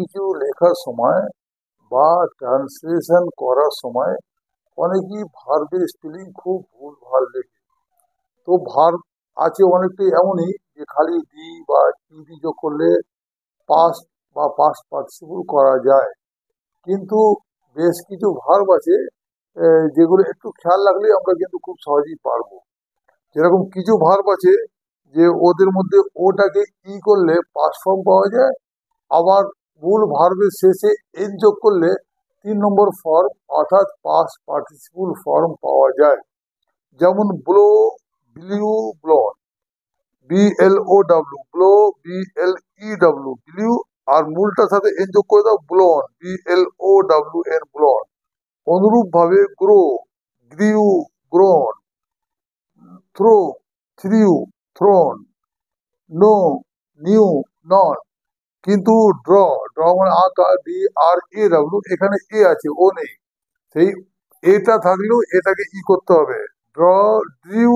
কিছু লেখার সময় বা ট্রান্সলেশন করার সময় অনেকেই ভার্বের স্পেলিং খুব ভুলভাল লেখে। তো ভার্ব আছে অনেকটাই এমনই যে খালি ডি বা ইডি যোগ করলে পাস্ট বা পাস্ট পার্টিসিপল করা যায়, কিন্তু বেশ কিছু ভার্ব আছে যেগুলো একটু খেয়াল রাখলে আমরা কিন্তু খুব সহজেই পারবো। যেরকম কিছু ভার্ব আছে যে ওদের মধ্যে ওটাকে ই করলে পাস্ট ফর্ম পাওয়া যায়, আবার মূল ভার্বের শেষে এন যোগ করলে 3 নম্বর ফর্ম অর্থাৎ পাস্ট পার্টিসিপল ফর্ম পাওয়া যায়। যেমন blow, blew, blown, BLOW, blow, BLEW, blew, আর মূলটার সাথে এন যোগ করে দাও, ব্লন, BLOWN, ব্লন। অনুরূপ ভাবে grow, grew, grown, throw, threw, thrown, know, knew, known. কিন্তু ড্র, ড্র মানে আঁকা, DRAW, এখানে এ আছে, ও নেই। সেই এটা থাকলেও এটাকে ই করতে হবে, ড্র, ড্রিউ,